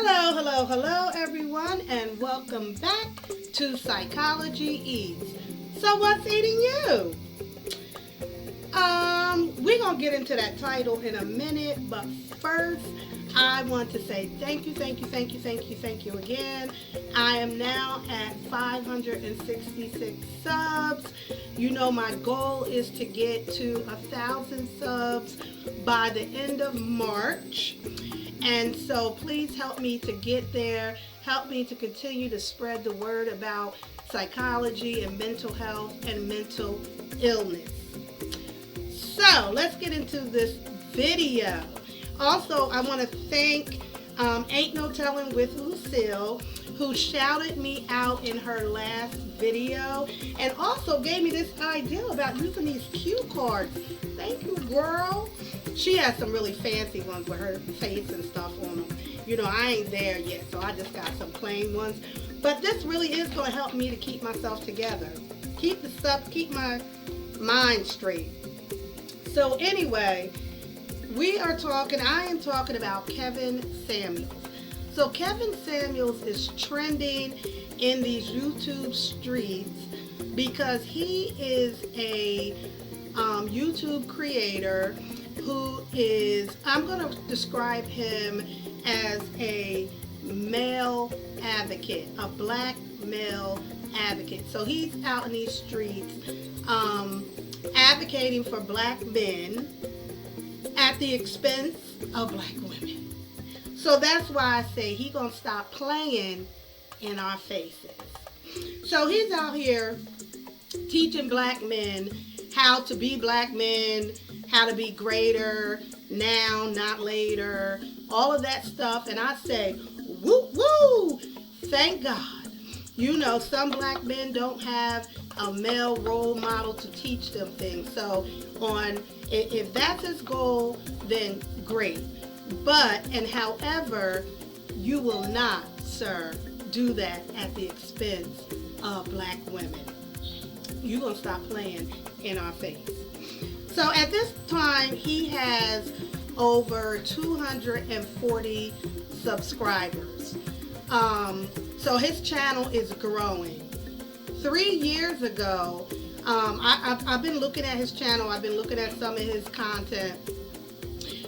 Hello, everyone, and welcome back to Psychology Eats. So, what's eating you? We're gonna get into that title in a minute, but first, I want to say thank you again. I am now at 566 subs. You know, my goal is to get to 1,000 subs by the end of March. And so please help me to get there. Help me to continue to spread the word about psychology and mental health and mental illness. So let's get into this video. Also, I want to thank Ain't No Telling with Lucille, who shouted me out in her last video and also gave me this idea about using these cue cards. Thank you, girl. She has some really fancy ones with her face and stuff on them. You know, I ain't there yet, so I just got some plain ones. But this really is going to help me to keep myself together. Keep my mind straight. So anyway, I am talking about Kevin Samuels. So Kevin Samuels is trending in these YouTube streets because he is a YouTube creator who is, I'm going to describe him as a male advocate, a black male advocate. So he's out in these streets advocating for black men at the expense of black women. So that's why I say he's going to stop playing in our faces. So he's out here teaching black men how to be black men, how to be greater now, not later, all of that stuff. And I say, woo, woo, thank God. You know, some black men don't have a male role model to teach them things. So if that's his goal, then great. However, you will not, sir, do that at the expense of black women. You're going to stop playing in our face. So at this time, he has over 240 subscribers. So his channel is growing. 3 years ago, I've been looking at his channel. I've been looking at some of his content.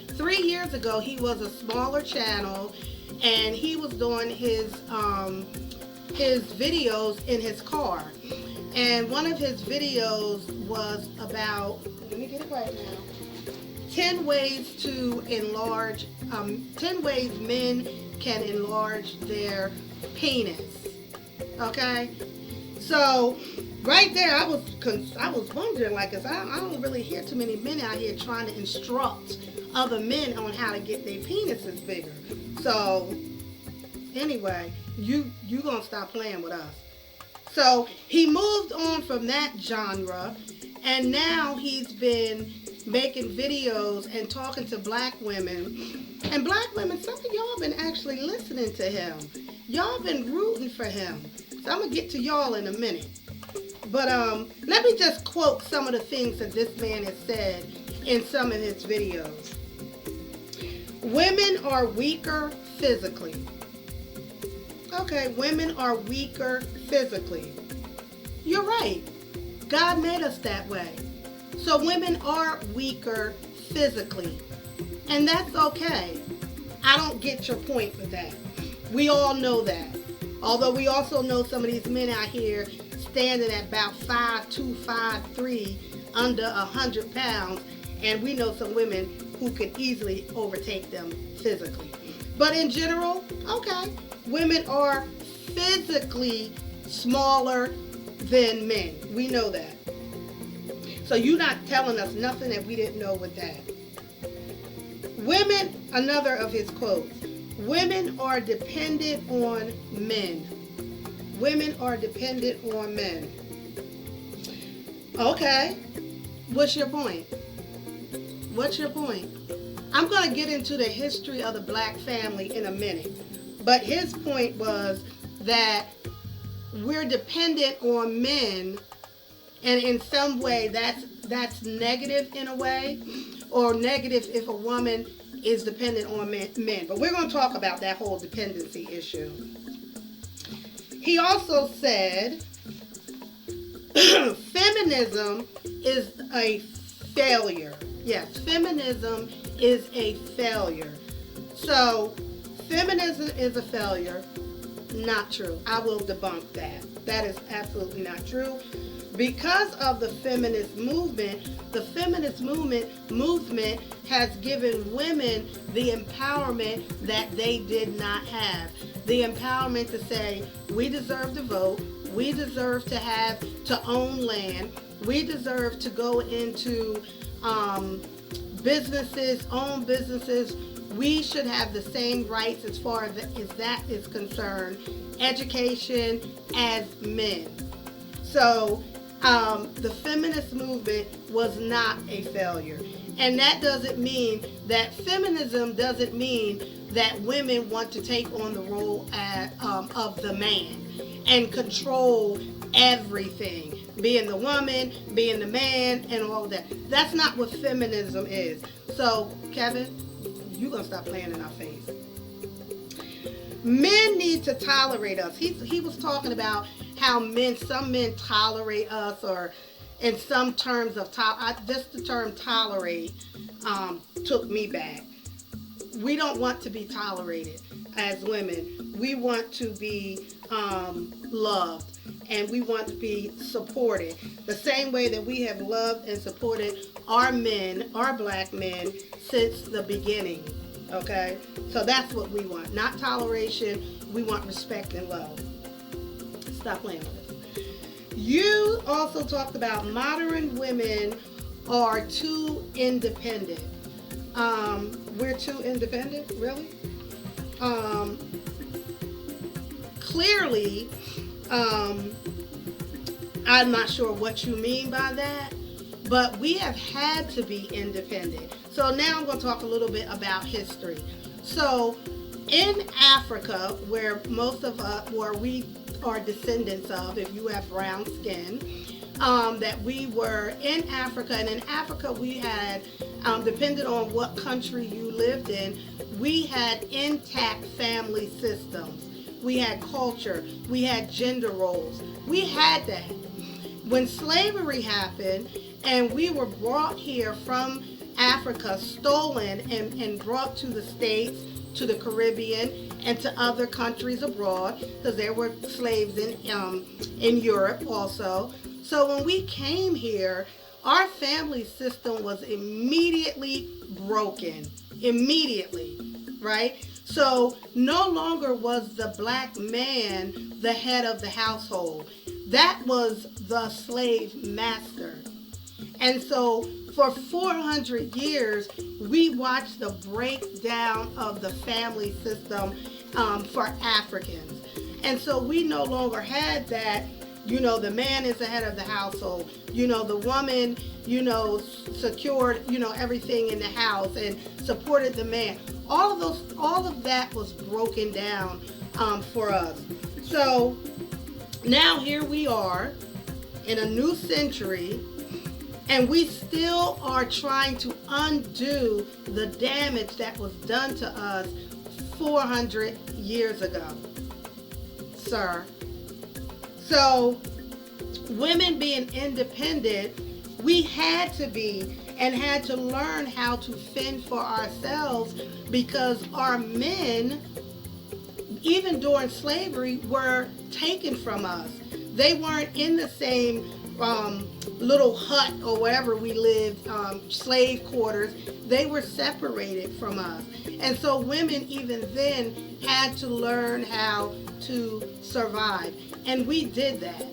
3 years ago, he was a smaller channel, and he was doing his videos in his car. And one of his videos was about, let me get it right now, 10 ways to enlarge, 10 ways men can enlarge their penis. Okay? So, right there, I was wondering, like, 'cause I don't really hear too many men out here trying to instruct other men on how to get their penises bigger. So, anyway, you gonna stop playing with us. So he moved on from that genre, and now he's been making videos and talking to black women. And black women, some of y'all been actually listening to him. Y'all been rooting for him. So I'm going to get to y'all in a minute. But let me just quote some of the things that this man has said in some of his videos. Women are weaker physically. Okay, women are weaker physically. You're right. God made us that way. So women are weaker physically. And that's okay. I don't get your point with that. We all know that. Although we also know some of these men out here standing at about 5'2", 5'3", under 100 pounds. And we know some women who can easily overtake them physically. But in general, okay. Women are physically smaller than men. We know that. So you're not telling us nothing that we didn't know with that. Women, another of his quotes, women are dependent on men. Women are dependent on men. Okay. What's your point? What's your point? I'm going to get into the history of the black family in a minute. But his point was that we're dependent on men, and in some way that's negative in a way, or negative if a woman is dependent on men. But we're going to talk about that whole dependency issue. He also said feminism is a failure. Yes, feminism is a failure. So, feminism is a failure. Not true. I will debunk that. That is absolutely not true. Because of the feminist movement has given women the empowerment that they did not have. The empowerment to say, we deserve to vote, we deserve to own land, we deserve to go into businesses, own businesses. We should have the same rights as far as that is concerned, education, as men. So the feminist movement was not a failure. And that doesn't mean that feminism doesn't mean that women want to take on the role of the man and control everything, being the woman, being the man, and all of that. That's not what feminism is. So, Kevin, you're going to stop playing in our face. Men need to tolerate us. He was talking about how some men tolerate us, or in some terms of just the term tolerate took me back. We don't want to be tolerated as women. We want to be loved, and we want to be supported the same way that we have loved and supported our men, our black men, since the beginning. Okay, so that's what we want, not toleration. We want respect and love. Stop playing with us. You also talked about modern women are too independent. We're too independent, really? Clearly, I'm not sure what you mean by that, but we have had to be independent. So now I'm going to talk a little bit about history. So in Africa, where most of us, where we are descendants of, if you have brown skin, that we were in Africa, and in Africa we had, depending on what country you lived in, we had intact family systems. We had culture. We had gender roles. We had that. When slavery happened and we were brought here from Africa, stolen and brought to the States, to the Caribbean, and to other countries abroad, because there were slaves in Europe also. So when we came here, our family system was immediately broken. Immediately, right? So no longer was the black man the head of the household. That was the slave master. And so for 400 years, we watched the breakdown of the family system for Africans. And so we no longer had that, the man is the head of the household. The woman, secured, everything in the house and supported the man. All of that was broken down for us. So now here we are in a new century, and we still are trying to undo the damage that was done to us 400 years ago, sir. So women being independent, we had to be and had to learn how to fend for ourselves, because our men, even during slavery, were taken from us. They weren't in the same little hut or wherever we lived, slave quarters. They were separated from us. And so women even then had to learn how to survive. And we did that.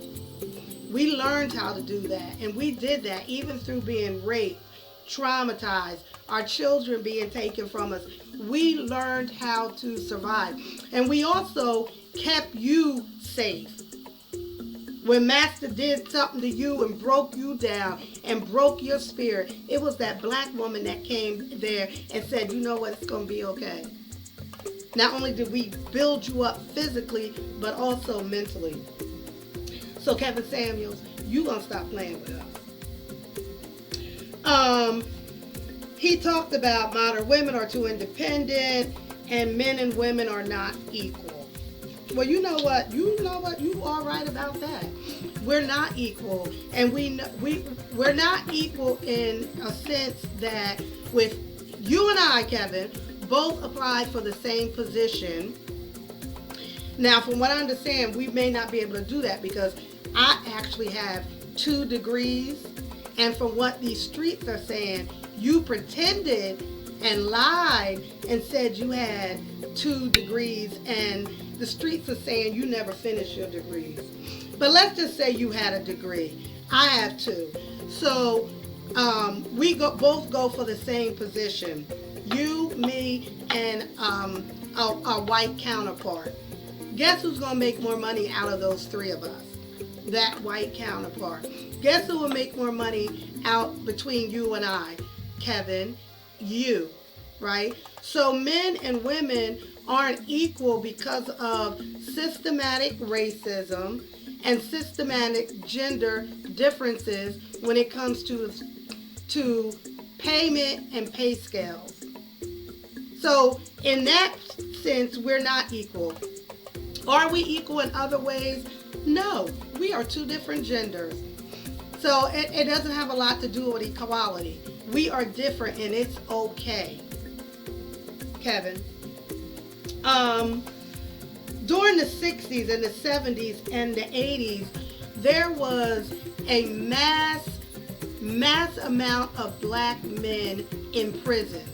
We learned how to do that. And we did that even through being raped, traumatized, our children being taken from us. We learned how to survive. And we also kept you safe. When master did something to you and broke you down and broke your spirit, it was that black woman that came there and said, you know what, it's going to be okay. Not only did we build you up physically, but also mentally. So Kevin Samuels, you going to stop playing with us. Um, he talked about modern women are too independent and men and women are not equal. Well, you know what? You are right about that. We're not equal, and we're not equal in a sense that with you and I, Kevin, both applied for the same position. Now, from what I understand, we may not be able to do that because I actually have 2 degrees, and from what these streets are saying, you pretended and lied and said you had 2 degrees, and the streets are saying you never finished your degrees. But let's just say you had a degree. I have 2. So we both go for the same position. You, me, and our white counterpart. Guess who's going to make more money out of those 3 of us? That white counterpart. Guess who will make more money out between you and I? Kevin, you, right? So men and women aren't equal because of systematic racism and systematic gender differences when it comes to payment and pay scales. So in that sense, we're not equal. Are we equal in other ways? No, we are 2 different genders. So it doesn't have a lot to do with equality. We are different and it's okay. Kevin. During the 60s and the 70s and the 80s, there was a mass amount of black men in prison,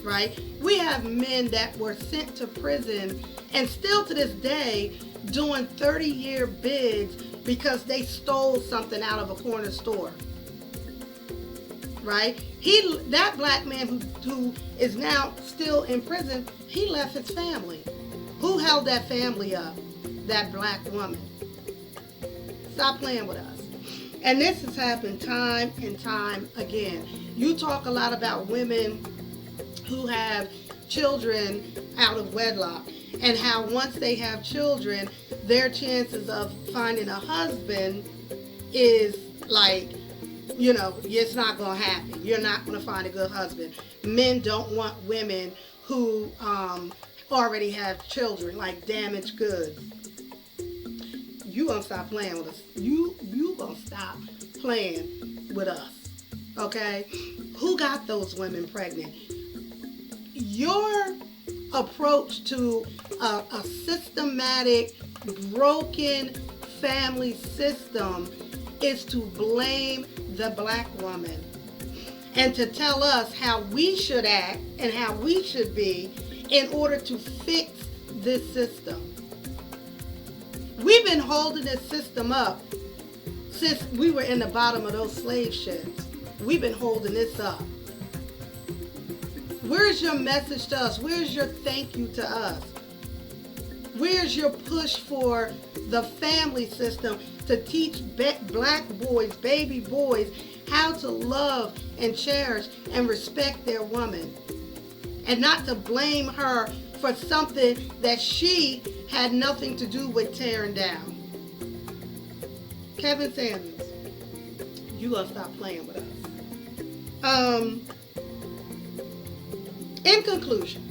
right? We have men that were sent to prison and still to this day doing 30-year bids because they stole something out of a corner store, right? That black man who is now still in prison, he left his family. Who held that family up? That black woman. Stop playing with us. And this has happened time and time again. You talk a lot about women who have children out of wedlock and how once they have children, their chances of finding a husband is like, it's not going to happen. You're not going to find a good husband. Men don't want women who already have children, like damaged goods. You gonna stop playing with us. You gonna stop playing with us. Okay? Who got those women pregnant? Your approach to a systematic, broken family system is to blame the black woman and to tell us how we should act and how we should be in order to fix this system. We've been holding this system up since we were in the bottom of those slave ships. We've been holding this up. Where's your message to us? Where's your thank you to us? Where's your push for the family system to teach black boys, baby boys, how to love and cherish and respect their woman? And not to blame her for something that she had nothing to do with tearing down. Kevin Samuels, you gonna stop playing with us. In conclusion,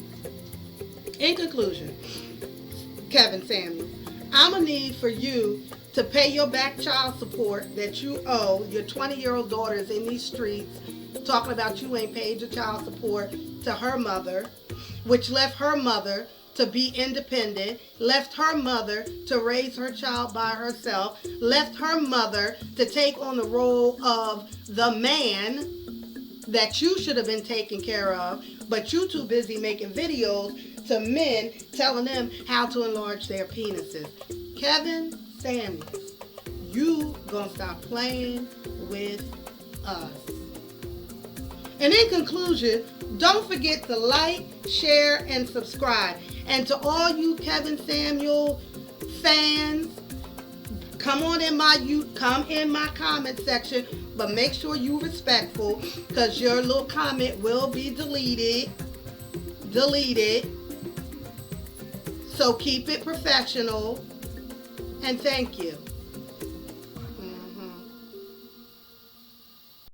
Kevin Samuels, I'm gonna need for you to pay your back child support that you owe. Your 20-year-old daughter is in these streets talking about you ain't paid your child support to her mother, which left her mother to be independent, left her mother to raise her child by herself, left her mother to take on the role of the man that you should have been taking care of, but you too busy making videos to men telling them how to enlarge their penises. Kevin Samuels, you gonna stop playing with us. And in conclusion, don't forget to like, share, and subscribe. And to all you Kevin Samuel fans, come in my comment section, but make sure you're respectful because your little comment will be deleted. So keep it professional, and thank you.